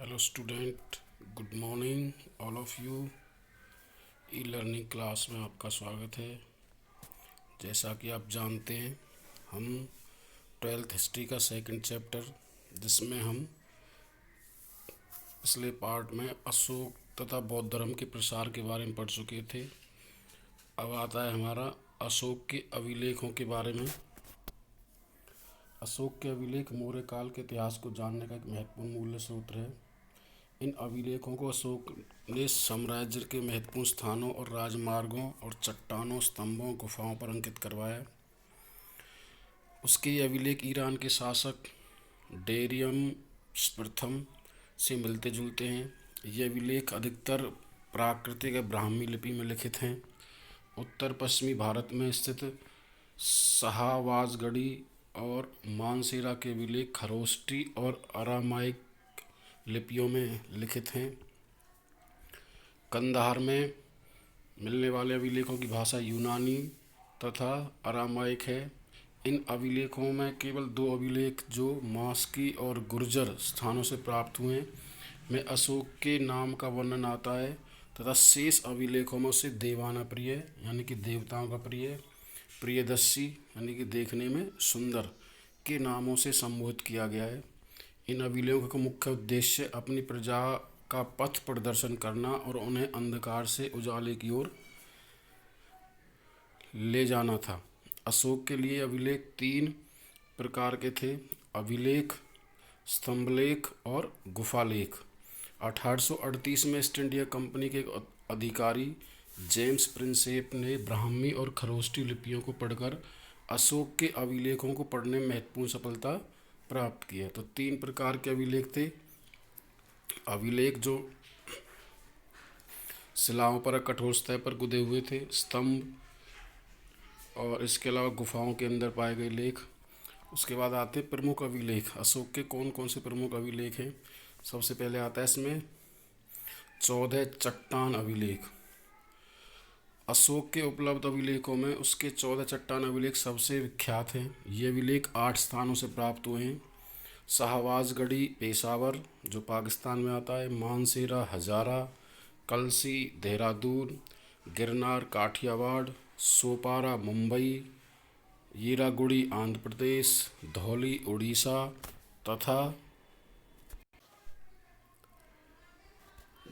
Hello student, good morning all of you. E learning class में आपका स्वागत है। जैसा कि आप जानते हैं, हम ट्वेल्थ हिस्ट्री का सेकंड चैप्टर, जिसमें हम पिछले पार्ट में अशोक तथा बौद्ध धर्म के प्रसार के बारे में पढ़ चुके थे। अब आता है हमारा अशोक के अभिलेखों के बारे में। अशोक के अभिलेख मौर्य काल के इतिहास को जानने का एक महत्वपूर्ण मूल्य स्रोत है। इन अभिलेखों को अशोक ने साम्राज्य के महत्वपूर्ण स्थानों और राजमार्गों और चट्टानों, स्तंभों, गुफाओं पर अंकित करवाया। उसके ये अभिलेख ईरान के शासक डेरियस प्रथम से मिलते जुलते हैं। ये अभिलेख अधिकतर प्राकृतिक या ब्राह्मी लिपि में लिखित हैं। उत्तर पश्चिमी भारत में स्थित शाहवाजगढ़ी और मानसेरा के अभिलेख खरोष्टी और अरामाइक लिपियों में लिखित हैं। कंधार में मिलने वाले अभिलेखों की भाषा यूनानी तथा अरामाइक है। इन अभिलेखों में केवल दो अभिलेख जो मास्की और गुर्जर स्थानों से प्राप्त हुए में अशोक के नाम का वर्णन आता है, तथा शेष अभिलेखों में उसे देवाना प्रिय यानी कि देवताओं का प्रिय, प्रियदर्शी यानी कि देखने में सुंदर के नामों से संबोधित किया गया है। इन अभिलेखों का मुख्य उद्देश्य अपनी प्रजा का पथ प्रदर्शन करना और उन्हें अंधकार से उजाले की ओर ले जाना था। अशोक के लिए अभिलेख तीन प्रकार के थे: अभिलेख, स्तंभलेख और गुफालेख। 1838 में ईस्ट इंडिया कंपनी के एक अधिकारी जेम्स प्रिंसेप ने ब्राह्मी और खरोष्टी लिपियों को पढ़कर अशोक के अभिलेखों को पढ़ने में महत्वपूर्ण सफलता प्राप्त किया। तो तीन प्रकार के अभिलेख थे: अभिलेख जो शिलाओं पर कठोर सतह पर गुदे हुए थे, स्तंभ, और इसके अलावा गुफाओं के अंदर पाए गए लेख। उसके बाद आते प्रमुख अभिलेख। अशोक के कौन कौन से प्रमुख अभिलेख हैं? सबसे पहले आता है इसमें 14 चट्टान अभिलेख। अशोक के उपलब्ध अभिलेखों में उसके 14 चट्टान अभिलेख सबसे विख्यात हैं। ये अभिलेख 8 स्थानों से प्राप्त हुए हैं: शाहवाजगढ़ी पेशावर जो पाकिस्तान में आता है, मानसेरा हजारा, कलसी देहरादून, गिरनार काठियावाड़, सोपारा मुंबई, येरागुड़ी आंध्र प्रदेश, धौली उड़ीसा तथा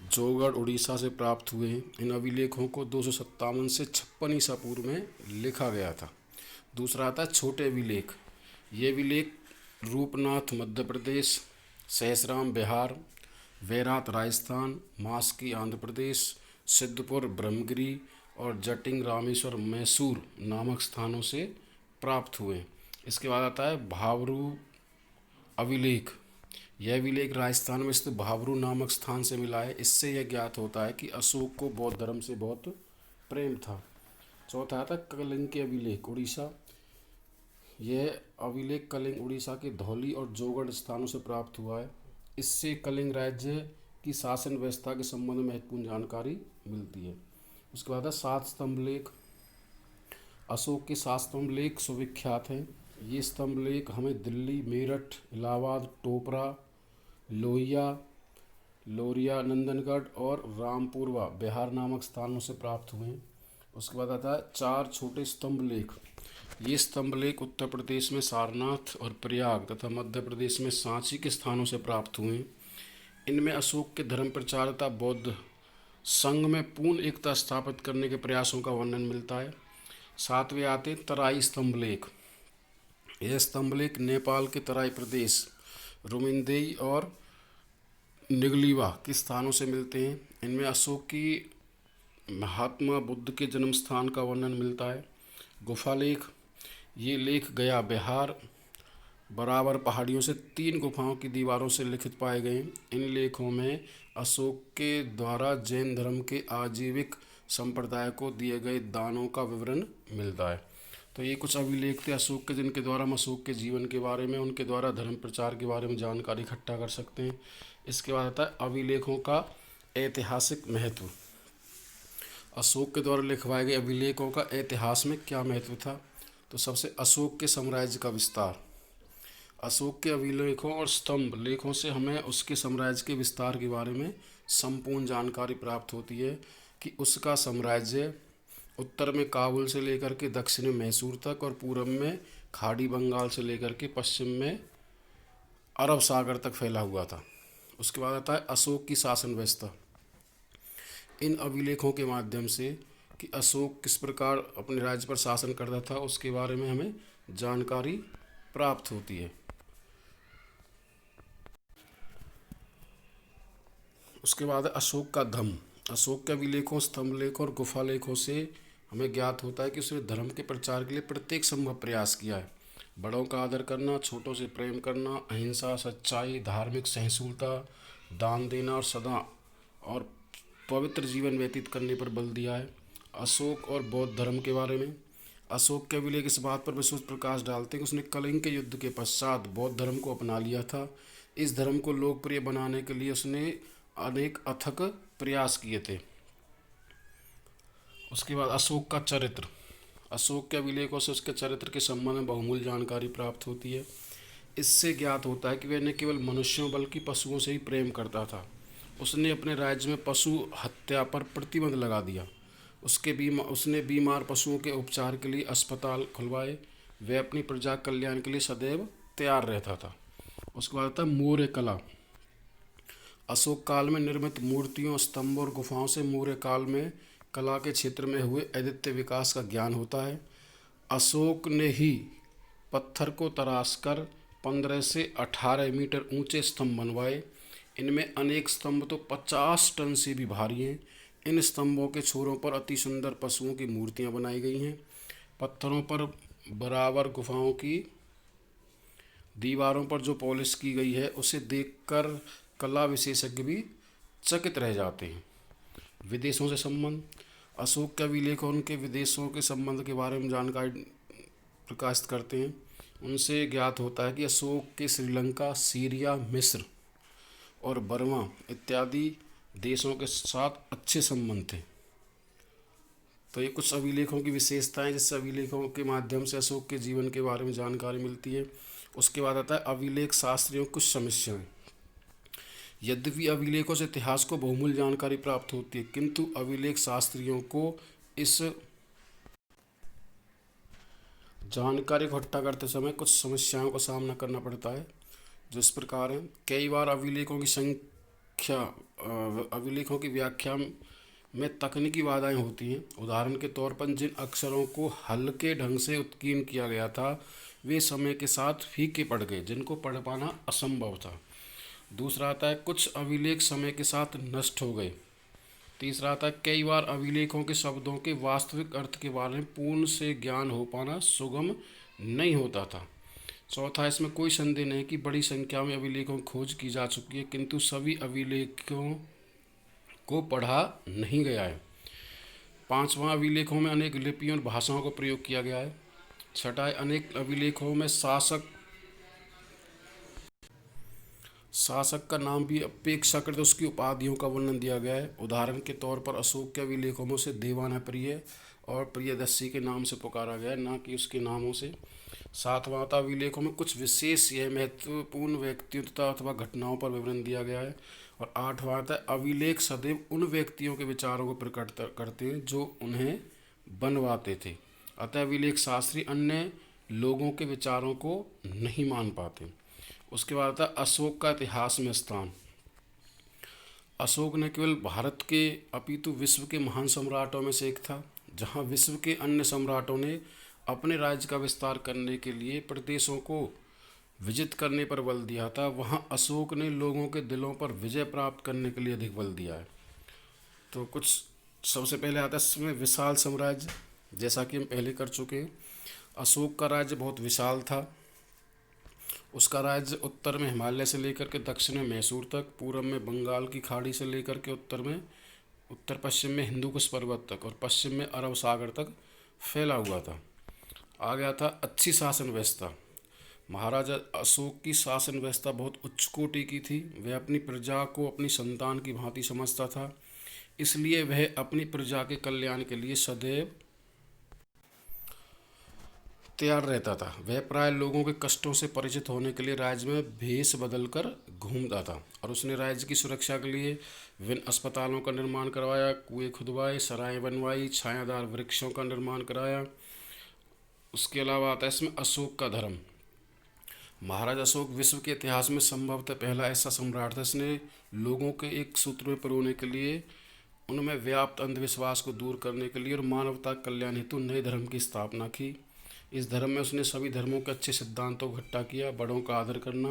जोगढ़ उड़ीसा से प्राप्त हुए हैं। इन अभिलेखों को 257 से 56 ईसा पूर्व में लिखा गया था। दूसरा आता है छोटे अभिलेख। ये अभिलेख रूपनाथ मध्य प्रदेश, सहसराम बिहार, वैरात राजस्थान, मास्की आंध्र प्रदेश, सिद्धपुर ब्रह्मगिरी और जटिंग रामेश्वर मैसूर नामक स्थानों से प्राप्त हुए। इसके बाद आता है भावरू अभिलेख। यह अभिलेख राजस्थान में स्थित भावरू नामक स्थान से मिला है। इससे यह ज्ञात होता है कि अशोक को बौद्ध धर्म से बहुत प्रेम था। चौथा आता है कलिंग के अभिलेख, उड़ीसा। यह अभिलेख कलिंग उड़ीसा के धौली और जोगढ़ स्थानों से प्राप्त हुआ है। इससे कलिंग राज्य की शासन व्यवस्था के संबंध में महत्वपूर्ण जानकारी मिलती है। उसके बाद है 7 स्तंभ लेख। अशोक के 7 स्तंभ लेख सुविख्यात हैं। ये स्तंभ लेख हमें दिल्ली, मेरठ, इलाहाबाद, टोपरा, लोहिया, नंदनगढ़ और रामपुरवा बिहार नामक स्थानों से प्राप्त हुए हैं। उसके बाद आता है 4 छोटे स्तंभ लेख। ये स्तंभ लेख उत्तर प्रदेश में सारनाथ और प्रयाग तथा मध्य प्रदेश में सांची के स्थानों से प्राप्त हुए हैं। इनमें अशोक के धर्म प्रचार तथा बौद्ध संघ में पूर्ण एकता स्थापित करने के प्रयासों का वर्णन मिलता है। 7वें आते तराई स्तंभ लेख। यह स्तंभ लेख नेपाल के तराई प्रदेश, रुमिनदेई और निगलीवा के स्थानों से मिलते हैं। इनमें अशोक की महात्मा बुद्ध के जन्म स्थान का वर्णन मिलता है। गुफा लेख। ये लेख गया बिहार बराबर पहाड़ियों से 3 गुफाओं की दीवारों से लिखित पाए गए। इन लेखों में अशोक के द्वारा जैन धर्म के आजीविक संप्रदाय को दिए गए दानों का विवरण मिलता है। तो ये कुछ अभिलेख थे अशोक के, जिनके द्वारा हम अशोक के जीवन के बारे में, उनके द्वारा धर्म प्रचार के बारे में जानकारी इकट्ठा कर सकते हैं। इसके बाद आता है अभिलेखों का ऐतिहासिक महत्व। अशोक के द्वारा लिखवाए गए अभिलेखों का इतिहास में क्या महत्व था? तो सबसे अशोक के साम्राज्य का विस्तार। अशोक के अभिलेखों और स्तंभ लेखों से हमें उसके साम्राज्य के विस्तार के बारे में संपूर्ण जानकारी प्राप्त होती है कि उसका साम्राज्य उत्तर में काबुल से लेकर के दक्षिण में मैसूर तक और पूरब में खाड़ी बंगाल से लेकर के पश्चिम में अरब सागर तक फैला हुआ था। उसके बाद आता है अशोक की शासन व्यवस्था। इन अभिलेखों के माध्यम से कि अशोक किस प्रकार अपने राज्य पर शासन करता था उसके बारे में हमें जानकारी प्राप्त होती है। उसके बाद है अशोक का धम्म। अशोक के अभिलेखों, स्तंभ लेखों और गुफा लेखों से हमें ज्ञात होता है कि उसने धर्म के प्रचार के लिए प्रत्येक संभव प्रयास किया है। बड़ों का आदर करना, छोटों से प्रेम करना, अहिंसा, सच्चाई, धार्मिक सहिष्णुता, दान देना और सदा और पवित्र जीवन व्यतीत करने पर बल दिया है। अशोक और बौद्ध धर्म के बारे में अशोक के अभिलेख इस बात पर विशुद्ध प्रकाश डालते हैं कि उसने कलिंग के युद्ध के पश्चात बौद्ध धर्म को अपना लिया था। इस धर्म को लोकप्रिय बनाने के लिए उसने अनेक अथक प्रयास किए थे। उसके बाद अशोक का चरित्र। अशोक के अभिलेखों से उसके चरित्र के संबंध में बहुमूल्य जानकारी प्राप्त होती है। इससे ज्ञात होता है कि वह न केवल मनुष्यों बल्कि पशुओं से ही प्रेम करता था। उसने अपने राज्य में पशु हत्या पर प्रतिबंध लगा दिया। उसने बीमार पशुओं के उपचार के लिए अस्पताल खुलवाए। वह अपनी प्रजा कल्याण के लिए सदैव तैयार रहता था। उसके बाद आता है मौर्य कला। अशोक काल में निर्मित मूर्तियों, स्तंभों और गुफाओं से मौर्य काल में कला के क्षेत्र में हुए अद्वितीय विकास का ज्ञान होता है। अशोक ने ही पत्थर को तराशकर 15 से 18 मीटर ऊंचे स्तंभ बनवाए। इनमें अनेक स्तंभ तो 50 टन से भी भारी हैं। इन स्तंभों के छोरों पर अति सुंदर पशुओं की मूर्तियां बनाई गई हैं। पत्थरों पर बराबर गुफाओं की दीवारों पर जो पॉलिश की गई है उसे देखकर कला विशेषज्ञ भी चकित रह जाते हैं। विदेशों से संबंध। अशोक के अभिलेख और उनके विदेशों के संबंध के बारे में जानकारी प्रकाशित करते हैं। उनसे ज्ञात होता है कि अशोक के श्रीलंका, सीरिया, मिस्र और बर्मा इत्यादि देशों के साथ अच्छे संबंध थे। तो ये कुछ अभिलेखों की विशेषताएं जिससे अभिलेखों के माध्यम से अशोक के जीवन के बारे में जानकारी मिलती है। उसके बाद आता है अभिलेख शास्त्रियों की कुछ समस्याएं। यद्यपि अभिलेखों से इतिहास को बहुमूल्य जानकारी प्राप्त होती है, किंतु अभिलेख शास्त्रियों को इस जानकारी को इकट्ठा करते समय कुछ समस्याओं का सामना करना पड़ता है, जो इस प्रकार है। कई बार अभिलेखों की व्याख्या में तकनीकी बाधाएं होती हैं। उदाहरण के तौर पर जिन अक्षरों को हल्के ढंग से उत्कीर्ण किया गया था वे समय के साथ फीके पड़ गए, जिनको पढ़ पाना असंभव था। दूसरा आता है कुछ अभिलेख समय के साथ नष्ट हो गए। तीसरा आता है कई बार अभिलेखों के शब्दों के वास्तविक अर्थ के बारे में पूर्ण से ज्ञान हो पाना सुगम नहीं होता था। चौथा, इसमें कोई संदेह नहीं कि बड़ी संख्या में अभिलेखों की खोज की जा चुकी है, किंतु सभी अभिलेखों को पढ़ा नहीं गया है। पांचवा, अभिलेखों में अनेक लिपियों और भाषाओं का प्रयोग किया गया है। छठा, अनेक अभिलेखों में शासक का नाम भी अपेक्षाकृत उसकी उपाधियों का वर्णन दिया गया है। उदाहरण के तौर पर अशोक के अभिलेखों में उसे देवानाप्रिय और प्रियदर्शी के नाम से पुकारा गया है, ना कि उसके नामों से। सातवां, अभिलेखों में कुछ विशेष यह महत्वपूर्ण व्यक्तित्व अथवा घटनाओं पर विवरण दिया गया है। और आठवां, अभिलेख सदैव उन व्यक्तियों के विचारों को प्रकट करते हैं जो उन्हें बनवाते थे। अतः अभिलेख शास्त्री अन्य लोगों के विचारों को नहीं मान पाते। उसके बाद आता है अशोक का इतिहास में स्थान। अशोक न केवल भारत के अपितु विश्व के महान सम्राटों में से एक था। जहां विश्व के अन्य सम्राटों ने अपने राज्य का विस्तार करने के लिए प्रदेशों को विजित करने पर बल दिया था, वहां अशोक ने लोगों के दिलों पर विजय प्राप्त करने के लिए अधिक बल दिया है। तो कुछ सबसे पहले आता है इसमें विशाल साम्राज्य, जैसा कि हम पहले कर चुके हैं। अशोक का राज्य बहुत विशाल था। उसका राज्य उत्तर में हिमालय से लेकर के दक्षिण में मैसूर तक, पूर्व में बंगाल की खाड़ी से लेकर के उत्तर पश्चिम में हिंदू कुश पर्वत तक और पश्चिम में अरब सागर तक फैला हुआ था। आ गया था अच्छी शासन व्यवस्था। महाराजा अशोक की शासन व्यवस्था बहुत उच्च कोटि की थी। वह अपनी प्रजा को अपनी संतान की भांति समझता था, इसलिए वह अपनी प्रजा के कल्याण के लिए सदैव तैयार रहता था। वह प्राय लोगों के कष्टों से परिचित होने के लिए राज्य में भेष बदलकर घूमता था और उसने राज्य की सुरक्षा के लिए विभिन्न अस्पतालों का निर्माण करवाया, कुएं खुदवाए, सराय बनवाई, छायादार वृक्षों का निर्माण कराया। उसके अलावा आता है इसमें अशोक का धर्म। महाराज अशोक विश्व के इतिहास में संभवतः पहला ऐसा सम्राट था जिसने लोगों के एक सूत्र में पिरोने के लिए, उनमें व्याप्त अंधविश्वास को दूर करने के लिए और मानवता कल्याण हेतु नए धर्म की स्थापना की। इस धर्म में उसने सभी धर्मों के अच्छे सिद्धांतों को इकट्ठा किया। बड़ों का आदर करना,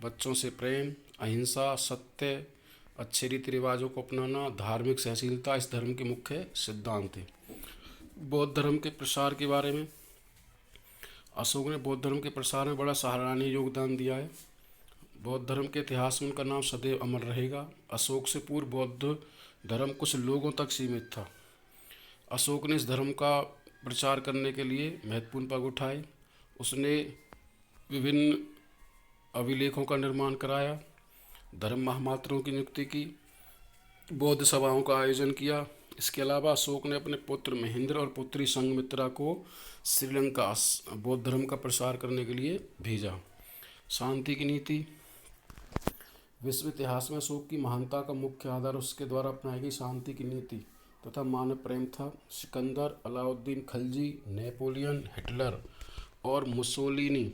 बच्चों से प्रेम, अहिंसा, सत्य, अच्छे रीति रिवाजों को अपनाना, धार्मिक सहनशीलता इस धर्म के मुख्य सिद्धांत थे। बौद्ध धर्म के प्रसार के बारे में, अशोक ने बौद्ध धर्म के प्रसार में बड़ा सराहनीय योगदान दिया है। बौद्ध धर्म के इतिहास में उनका नाम सदैव अमर रहेगा। अशोक से पूर्व बौद्ध धर्म कुछ लोगों तक सीमित था। अशोक ने इस धर्म का प्रचार करने के लिए महत्वपूर्ण पग उठाए। उसने विभिन्न अभिलेखों का निर्माण कराया, धर्म महामात्रों की नियुक्ति की, बौद्ध सभाओं का आयोजन किया। इसके अलावा अशोक ने अपने पुत्र महेंद्र और पुत्री संघमित्रा को श्रीलंका बौद्ध धर्म का प्रसार करने के लिए भेजा। शांति की नीति। विश्व इतिहास में अशोक की महानता का मुख्य आधार उसके द्वारा अपनाई गई शांति की नीति तथा मानव प्रेम था। सिकंदर, अलाउद्दीन खिलजी, नेपोलियन, हिटलर और मुसोलिनी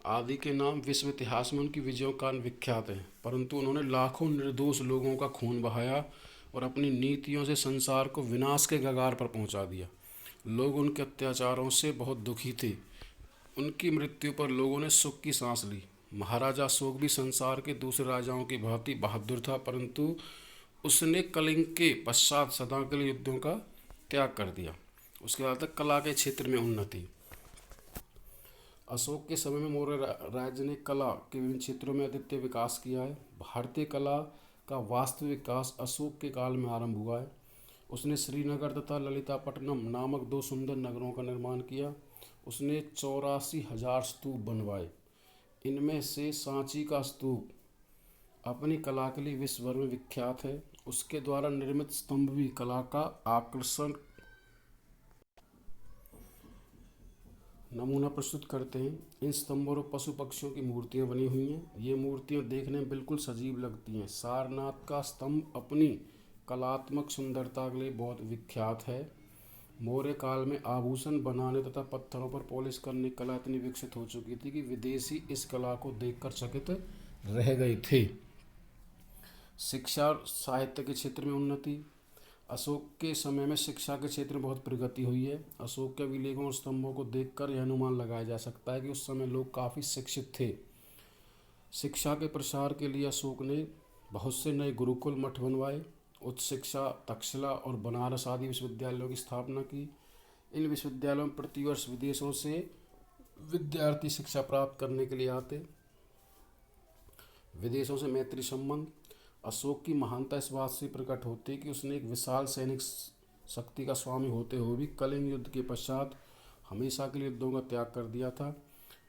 आदि के नाम विश्व इतिहास में उनकी विजयों का विख्यात हैं, परंतु उन्होंने लाखों निर्दोष लोगों का खून बहाया और अपनी नीतियों से संसार को विनाश के कगार पर पहुंचा दिया। लोग उनके अत्याचारों से बहुत दुखी थे। उनकी मृत्यु पर लोगों ने सुख की सांस ली। महाराजा अशोक भी संसार के दूसरे राजाओं की भांति बहादुर था, परंतु उसने कलिंग के पश्चात सदा के लिए युद्धों का त्याग कर दिया। उसके बाद तक कला के क्षेत्र में उन्नति। अशोक के समय में मौर्य राज्य ने कला के विभिन्न क्षेत्रों में अद्वितीय विकास किया है। भारतीय कला का वास्तविक विकास अशोक के काल में आरंभ हुआ है। उसने श्रीनगर तथा ललितापट्टनम नामक दो सुंदर नगरों का निर्माण किया। उसने 84,000 स्तूप बनवाए। इनमें से सांची का स्तूप अपनी कला के लिए विश्व भर में विख्यात है। उसके द्वारा निर्मित स्तंभ भी कला का आकर्षण नमूना प्रस्तुत करते हैं। इन स्तंभों और पशु पक्षियों की मूर्तियां बनी हुई हैं। ये मूर्तियां देखने में बिल्कुल सजीव लगती हैं। सारनाथ का स्तंभ अपनी कलात्मक सुंदरता के लिए बहुत विख्यात है। मौर्य काल में आभूषण बनाने तथा पत्थरों पर पॉलिश करने की कला इतनी विकसित हो चुकी थी कि विदेशी इस कला को देखकर चकित रह गए थे। शिक्षा और साहित्य के क्षेत्र में उन्नति। अशोक के समय में शिक्षा के क्षेत्र में बहुत प्रगति हुई है। अशोक के अभिलेखों और स्तंभों को देखकर यह अनुमान लगाया जा सकता है कि उस समय लोग काफ़ी शिक्षित थे। शिक्षा के प्रसार के लिए अशोक ने बहुत से नए गुरुकुल मठ बनवाए। उच्च शिक्षा तक्षशिला और बनारस आदि विश्वविद्यालयों की स्थापना की। इन विश्वविद्यालयों में प्रतिवर्ष विदेशों से विद्यार्थी शिक्षा प्राप्त करने के लिए आते। विदेशों से मैत्री संबंध। अशोक की महानता इस बात से प्रकट होती है कि उसने एक विशाल सैनिक शक्ति का स्वामी होते हुए भी कलिंग युद्ध के पश्चात हमेशा के लिए युद्धों का त्याग कर दिया था।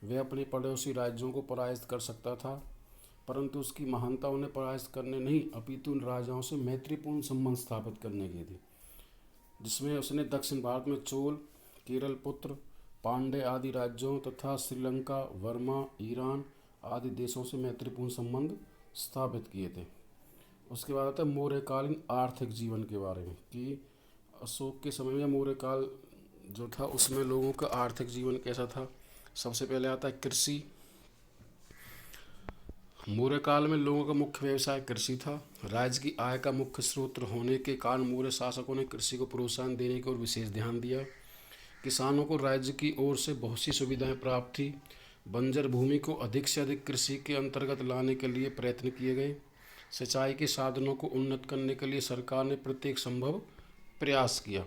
वह अपने पड़ोसी राज्यों को पराजित कर सकता था, परंतु उसकी महानता उन्हें पराजित करने नहीं अपितु उन राजाओं से मैत्रीपूर्ण संबंध स्थापित करने की थी, जिसमें उसने दक्षिण भारत में चोल, केरल पुत्र, पांड्य आदि राज्यों तथा श्रीलंका, वर्मा, ईरान आदि देशों से मैत्रीपूर्ण संबंध स्थापित किए थे। उसके बाद आता है मौर्यकालीन आर्थिक जीवन के बारे में कि अशोक के समय में मौर्य काल जो था उसमें लोगों का आर्थिक जीवन कैसा था। सबसे पहले आता है कृषि। मौर्य काल में लोगों का मुख्य व्यवसाय कृषि था। राज्य की आय का मुख्य स्रोत होने के कारण मौर्य शासकों ने कृषि को प्रोत्साहन देने की ओर विशेष ध्यान दिया। किसानों को राज्य की ओर से बहुत सी सुविधाएं प्राप्त थी। बंजर भूमि को अधिक से अधिक कृषि के अंतर्गत लाने के लिए प्रयत्न किए गए। सिंचाई के साधनों को उन्नत करने के लिए सरकार ने प्रत्येक संभव प्रयास किया।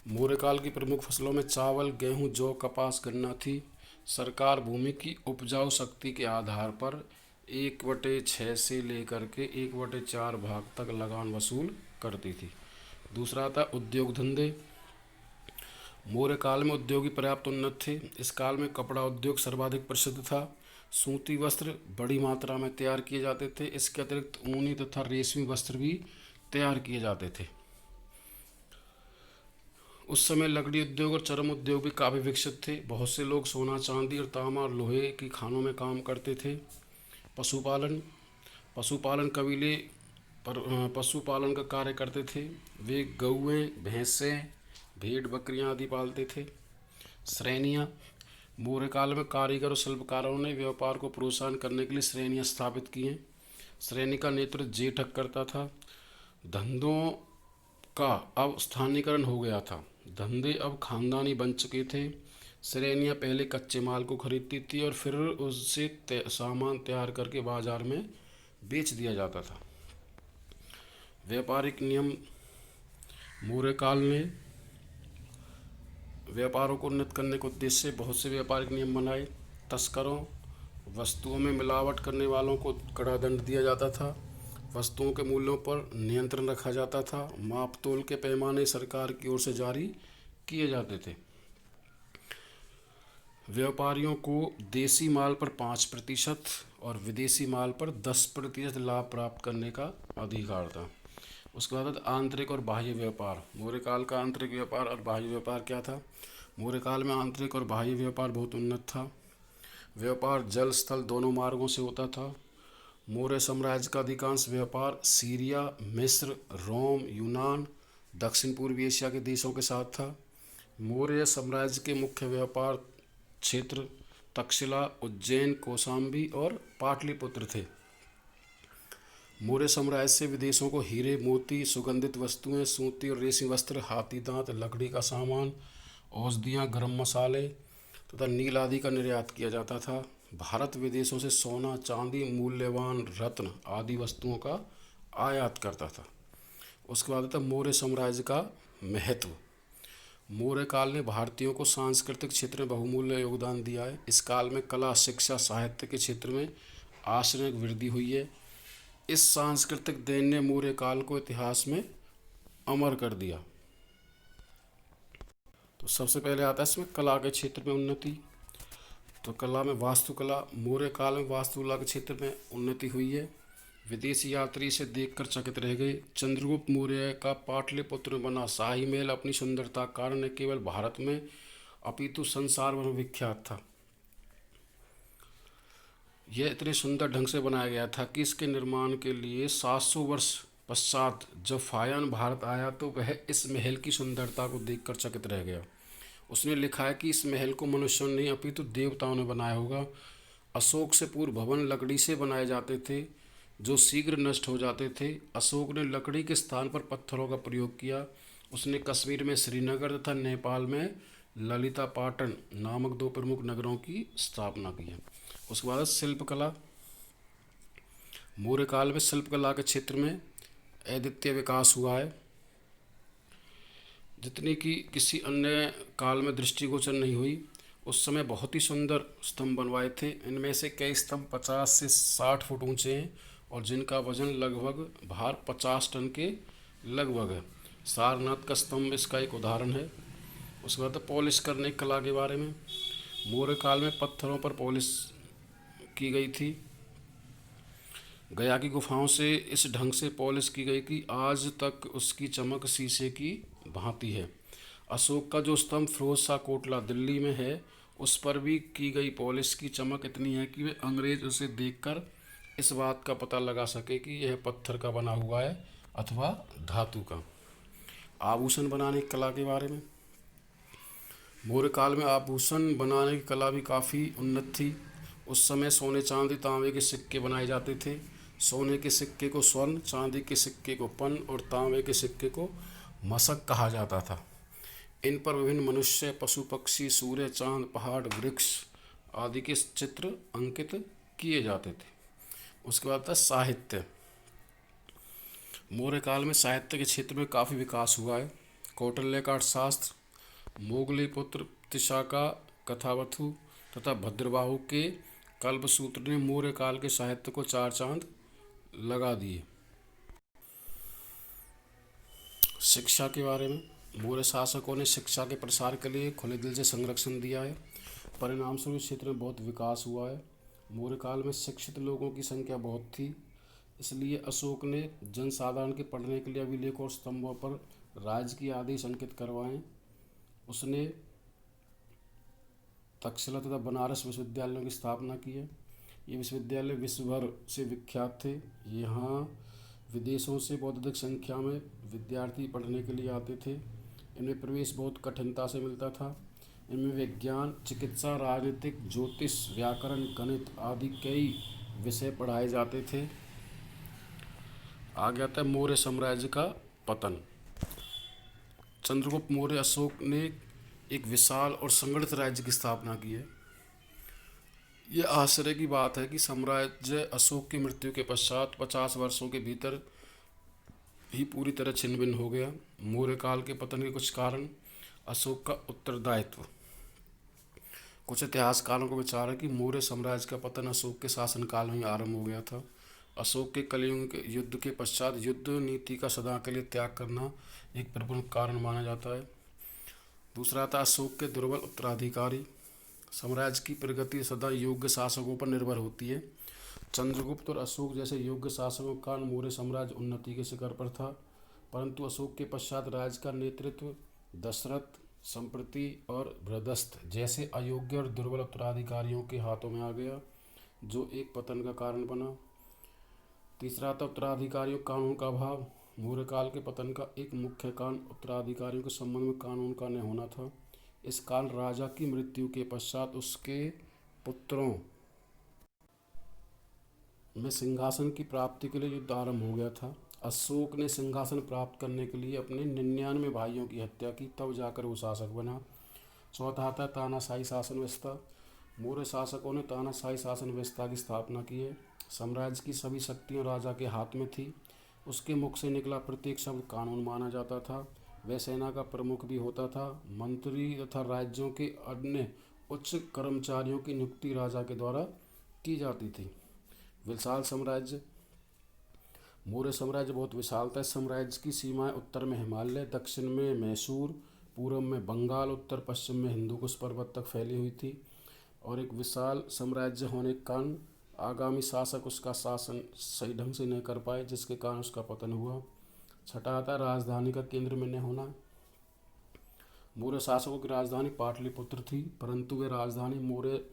मौर्य काल की प्रमुख फसलों में चावल, गेहूं, जौ, कपास, गन्ना थी। सरकार भूमि की उपजाऊ शक्ति के आधार पर 1/6 से लेकर के 1/4 भाग तक लगान वसूल करती थी। दूसरा था उद्योग धंधे। मौर्य काल में उद्योग पर्याप्त उन्नत थे। इस काल में कपड़ा उद्योग सर्वाधिक प्रसिद्ध था। सूती वस्त्र बड़ी मात्रा में तैयार किए जाते थे। इसके अतिरिक्त ऊनी तथा रेशमी वस्त्र भी तैयार किए जाते थे। उस समय लकड़ी उद्योग और चर्म उद्योग भी काफ़ी विकसित थे। बहुत से लोग सोना चांदी और तांबा और लोहे की खानों में काम करते थे। पशुपालन पशुपालन कबीले पर पशुपालन का कार्य करते थे। वे गौएं, भैंसें, भेड़ बकरियां आदि पालते थे। श्रेणियाँ मौर्य काल में कारीगर और शिल्पकारों ने व्यापार को प्रोत्साहन करने के लिए श्रेणियाँ स्थापित की हैं। श्रेणी का नेतृत्व जेठक करता था। धंधों का अब स्थानीयकरण हो गया था। धंधे अब खानदानी बन चुके थे। श्रेणियाँ पहले कच्चे माल को खरीदती थी और फिर उससे सामान तैयार करके बाजार में बेच दिया जाता था। व्यापारिक नियम मौर्य काल में व्यापारों को उन्नत करने के उद्देश्य से बहुत से व्यापारिक नियम बनाए। तस्करों, वस्तुओं में मिलावट करने वालों को कड़ा दंड दिया जाता था। वस्तुओं के मूल्यों पर नियंत्रण रखा जाता था। माप तोल के पैमाने सरकार की ओर से जारी किए जाते थे। व्यापारियों को देसी माल पर 5% और विदेशी माल पर 10% लाभ प्राप्त करने का अधिकार था। उसके बाद आंतरिक और बाह्य व्यापार। मौर्य काल का आंतरिक व्यापार और बाह्य व्यापार क्या था? मौर्य काल में आंतरिक और बाह्य व्यापार बहुत उन्नत था। व्यापार जल स्थल दोनों मार्गों से होता था। मौर्य साम्राज्य का अधिकांश व्यापार सीरिया, मिस्र, रोम, यूनान, दक्षिण पूर्वी एशिया के देशों के साथ था। मौर्य साम्राज्य के मुख्य व्यापार क्षेत्र तक्षशिला, उज्जैन, कौशाम्बी और पाटलिपुत्र थे। मौर्य साम्राज्य से विदेशों को हीरे, मोती, सुगंधित वस्तुएं, सूती और रेशमी वस्त्र, हाथी दांत, लकड़ी का सामान, औषधियाँ, गरम मसाले तथा नील आदि का निर्यात किया जाता था। भारत विदेशों से सोना, चांदी, मूल्यवान रत्न आदि वस्तुओं का आयात करता था। उसके बाद था मौर्य साम्राज्य का महत्व। मौर्य काल ने भारतीयों को सांस्कृतिक क्षेत्र में बहुमूल्य योगदान दिया है। इस काल में कला, शिक्षा, साहित्य के क्षेत्र में आश्चर्यजनक वृद्धि हुई है। इस सांस्कृतिक देन ने मौर्य काल को इतिहास में अमर कर दिया। तो सबसे पहले आता है इसमें कला के क्षेत्र में उन्नति। तो कला में वास्तुकला। मौर्य काल में वास्तुकला के क्षेत्र में उन्नति हुई है। विदेशी यात्री इसे देखकर चकित रह गए। चंद्रगुप्त मौर्य का पाटलिपुत्र में बना शाही महल अपनी सुंदरता के कारण न केवल भारत में अपितु संसार भर में विख्यात था। यह इतने सुंदर ढंग से बनाया गया था कि इसके निर्माण के लिए 700 वर्ष पश्चात जब फायन भारत आया तो वह इस महल की सुंदरता को देखकर चकित रह गया। उसने लिखा है कि इस महल को मनुष्यों ने नहीं अपितु देवताओं ने बनाया होगा। अशोक से पूर्व भवन लकड़ी से बनाए जाते थे जो शीघ्र नष्ट हो जाते थे। अशोक ने लकड़ी के स्थान पर पत्थरों का प्रयोग किया। उसने कश्मीर में श्रीनगर तथा नेपाल में ललिता पाटन नामक 2 प्रमुख नगरों की स्थापना की है। उसके बाद शिल्पकला। मौर्य काल में शिल्पकला के क्षेत्र में अद्वितीय विकास हुआ है जितनी कि किसी अन्य काल में दृष्टिगोचर नहीं हुई। उस समय बहुत ही सुंदर स्तंभ बनवाए थे। इनमें से कई स्तंभ 50 से 60 फुट ऊंचे हैं और जिनका वजन लगभग भार 50 टन के लगभग है। सारनाथ का स्तंभ इसका एक उदाहरण है। उसके बाद पॉलिश करने की कला के बारे में। मौर्य काल में पत्थरों पर पॉलिश की गई थी। गया की गुफाओं से इस ढंग से पॉलिश की गई कि आज तक उसकी चमक शीशे की भांति है। अशोक का जो स्तंभ फिरोज शाह कोटला दिल्ली में है उस पर भी की गई पॉलिश की चमक इतनी है कि वे अंग्रेज उसे देखकर इस बात का पता लगा सके कि यह पत्थर का बना हुआ है अथवा धातु का। आभूषण बनाने की कला के बारे में। मौर्य काल में आभूषण बनाने की कला भी काफ़ी उन्नत थी। उस समय सोने, चांदी, तांबे के सिक्के बनाए जाते थे। सोने के सिक्के को स्वर्ण, चांदी के सिक्के को पन और तांबे के सिक्के को मशक कहा जाता था। इन पर विभिन्न मनुष्य, पशु, पक्षी, सूर्य, चांद, पहाड़, वृक्ष आदि के चित्र अंकित किए जाते थे। उसके बाद था साहित्य। मौर्य काल में साहित्य के क्षेत्र में काफ़ी विकास हुआ है। कौटिल्य का अर्थशास्त्र, मोगलीपुत्र तिशा का कथावथु तथा भद्रबाहु के कल्पसूत्र ने मौर्य काल के साहित्य को 4 चांद लगा दिए। शिक्षा के बारे में। मौर्य शासकों ने शिक्षा के प्रसार के लिए खुले दिल से संरक्षण दिया है। परिणाम स्वरूप क्षेत्र में बहुत विकास हुआ है। मौर्य काल में शिक्षित लोगों की संख्या बहुत थी, इसलिए अशोक ने जनसाधारण के पढ़ने के लिए अभिलेख और स्तंभों पर राज्य की आदेश अंकित करवाएं। उसने तक्षशिला तथा बनारस विश्वविद्यालयों की स्थापना की है। ये विश्वविद्यालय विश्व भर से विख्यात थे। यहाँ विदेशों से बहुत अधिक संख्या में विद्यार्थी पढ़ने के लिए आते थे। इनमें प्रवेश बहुत कठिनता से मिलता था। इनमें विज्ञान, चिकित्सा, राजनीतिक, ज्योतिष, व्याकरण, गणित आदि कई विषय पढ़ाए जाते थे। आगे आता है मौर्य साम्राज्य का पतन। चंद्रगुप्त मौर्य अशोक ने एक विशाल और संगठित राज्य की स्थापना की है। यह आश्चर्य की बात है कि साम्राज्य अशोक की मृत्यु के पश्चात 50 वर्षों के भीतर ही पूरी तरह छिन्न भिन्न हो गया। मौर्य काल के पतन के कुछ कारण। अशोक का उत्तरदायित्व। कुछ इतिहासकारों को विचार है कि मौर्य साम्राज्य का पतन अशोक के शासनकाल में ही आरंभ हो गया था। अशोक के कलियुग के युद्ध के पश्चात युद्ध नीति का सदा के लिए त्याग करना एक प्रमुख कारण माना जाता है। दूसरा था अशोक के दुर्बल उत्तराधिकारी। साम्राज्य की प्रगति सदा योग्य शासकों पर निर्भर होती है। चंद्रगुप्त और अशोक जैसे योग्य शासकों के कारण मौर्य साम्राज्य उन्नति के शिखर पर था, परंतु अशोक के पश्चात राज्य का नेतृत्व दशरथ, संप्रति और बृहदस्थ जैसे अयोग्य और दुर्बल उत्तराधिकारियों के हाथों में आ गया, जो एक पतन का कारण बना। तीसरा था उत्तराधिकारियों कानून का अभाव। मौर्य काल के पतन का एक मुख्य कारण उत्तराधिकारियों के संबंध में कानून का न होना था। इस कारण राजा की मृत्यु के पश्चात उसके पुत्रों में सिंहासन की प्राप्ति के लिए युद्ध आरंभ हो गया था। अशोक ने सिंहासन प्राप्त करने के लिए अपने 99 भाइयों की हत्या की, तब जाकर वो शासक बना। चौथा आता है तानाशाही शासन व्यवस्था। मौर्य शासकों ने तानाशाही शासन व्यवस्था की स्थापना की है। साम्राज्य की सभी शक्तियाँ राजा के हाथ में थी। उसके मुख से निकला प्रत्येक शब्द कानून माना जाता था। वह सेना का प्रमुख भी होता था। मंत्री तथा राज्यों के अन्य उच्च कर्मचारियों की नियुक्ति राजा के द्वारा की जाती थी। विशाल साम्राज्य। मौर्य साम्राज्य बहुत विशाल था। इस साम्राज्य की सीमाएं उत्तर में हिमालय, दक्षिण में मैसूर, पूर्व में बंगाल, उत्तर पश्चिम में हिंदुकुश पर्वत तक फैली हुई थी। और एक विशाल साम्राज्य होने के कारण आगामी शासक उसका शासन सही ढंग से नहीं कर पाए, जिसके कारण उसका पतन हुआ। छठा आता है राजधानी का केंद्र में न होना। मौर्य शासकों की राजधानी पाटलिपुत्र थी, परंतु वे राजधानी मौर्य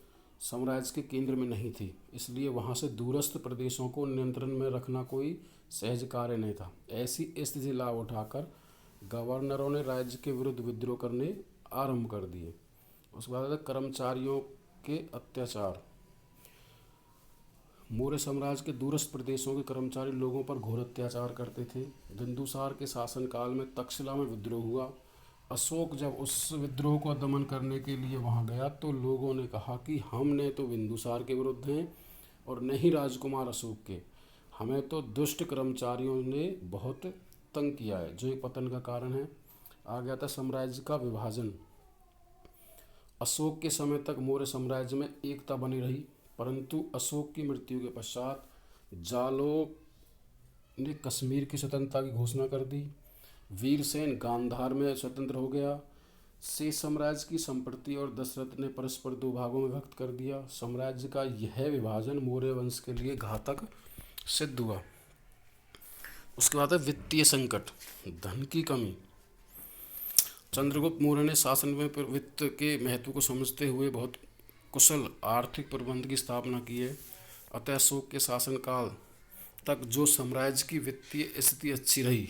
साम्राज्य के केंद्र में नहीं थी, इसलिए वहां से दूरस्थ प्रदेशों को नियंत्रण में रखना कोई सहज कार्य नहीं था। ऐसी स्थिति से लाभ उठाकर गवर्नरों ने राज्य के विरुद्ध विद्रोह करने आरंभ कर दिए। उसके बाद कर्मचारियों के अत्याचार। मौर्य साम्राज्य के दूरस्थ प्रदेशों के कर्मचारी लोगों पर घोर अत्याचार करते थे। बिंदुसार के शासनकाल में तक्षशिला में विद्रोह हुआ। अशोक जब उस विद्रोह को दमन करने के लिए वहां गया तो लोगों ने कहा कि हमने तो बिंदुसार के विरुद्ध हैं और नहीं राजकुमार अशोक के, हमें तो दुष्ट कर्मचारियों ने बहुत तंग किया है, जो एक पतन का कारण है। आ गया था साम्राज्य का विभाजन। अशोक के समय तक मौर्य साम्राज्य में एकता बनी रही, परंतु अशोक की मृत्यु के पश्चात जालोक ने कश्मीर की स्वतंत्रता की घोषणा कर दी। वीरसेन गांधार में स्वतंत्र हो गया। शेष साम्राज्य की संपत्ति और दशरथ ने परस्पर दो भागों में विभक्त कर दिया। साम्राज्य का यह विभाजन मौर्य वंश के लिए घातक सिद्ध हुआ। उसके बाद है वित्तीय संकट, धन की कमी। चंद्रगुप्त मौर्य ने शासन में वित्त के महत्व को समझते हुए बहुत कुशल आर्थिक प्रबंध की स्थापना की है। अतः अशोक के शासनकाल तक जो साम्राज्य की वित्तीय स्थिति अच्छी रही।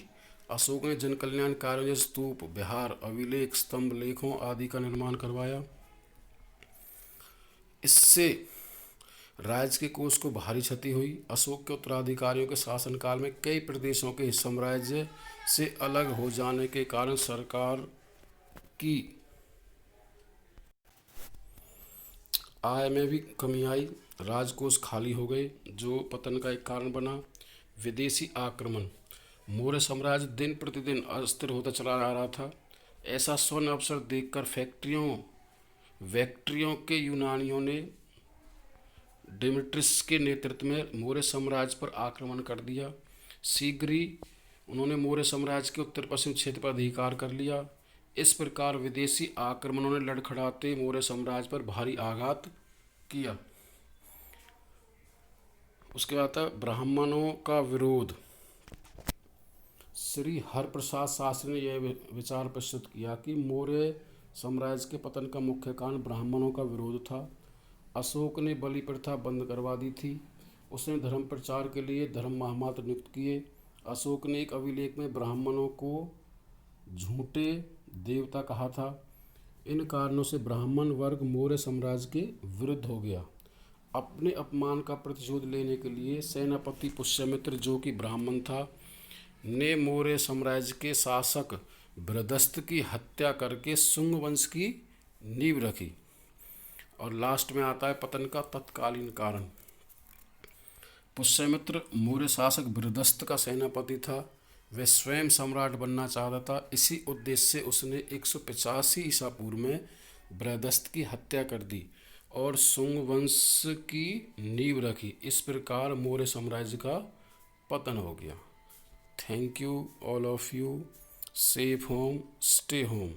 अशोक ने जन कल्याण कार्यों जैसे स्तूप, विहार, अभिलेख, स्तंभ लेखों आदि का निर्माण करवाया। इससे राज्य के कोष को भारी क्षति हुई। अशोक के उत्तराधिकारियों के शासनकाल में कई प्रदेशों के साम्राज्य से अलग हो जाने के कारण सरकार की आय में भी कमी आई। राजकोष खाली हो गए, जो पतन का एक कारण बना। विदेशी आक्रमण। मौर्य साम्राज्य दिन प्रतिदिन अस्थिर होता चला आ रहा था। ऐसा स्वर्ण अवसर देखकर वैक्ट्रियों के यूनानियों ने डेमेट्रियस के नेतृत्व में मौर्य साम्राज्य पर आक्रमण कर दिया। शीघ्र ही उन्होंने मौर्य साम्राज्य के उत्तर पश्चिम क्षेत्र पर अधिकार कर लिया। इस प्रकार विदेशी आक्रमणों ने लड़खड़ाते मौर्य साम्राज्य पर भारी आघात किया। उसके बाद था ब्राह्मणों का विरोध। श्री हरप्रसाद शास्त्री ने यह विचार प्रस्तुत किया कि मौर्य साम्राज्य के पतन का मुख्य कारण ब्राह्मणों का विरोध था। अशोक ने बलि प्रथा बंद करवा दी थी। उसने धर्म प्रचार के लिए धर्म महामात्र नियुक्त किए। अशोक ने एक अभिलेख में ब्राह्मणों को झूठे देवता कहा था। इन कारणों से ब्राह्मण वर्ग मौर्य साम्राज्य के विरुद्ध हो गया। अपने अपमान का प्रतिशोध लेने के लिए सेनापति पुष्यमित्र, जो कि ब्राह्मण था, ने मौर्य साम्राज्य के शासक बृहदस्थ की हत्या करके शुंग वंश की नींव रखी। और लास्ट में आता है पतन का तत्कालीन कारण। पुष्यमित्र मौर्य शासक बृहदस्थ का सेनापति था। वह स्वयं सम्राट बनना चाहता था। इसी उद्देश्य से उसने 185 ईसा पूर्व में बृहदस्थ की हत्या कर दी और शुंग वंश की नींव रखी। इस प्रकार मौर्य साम्राज्य का पतन हो गया। Thank you all of you. Safe home, stay home.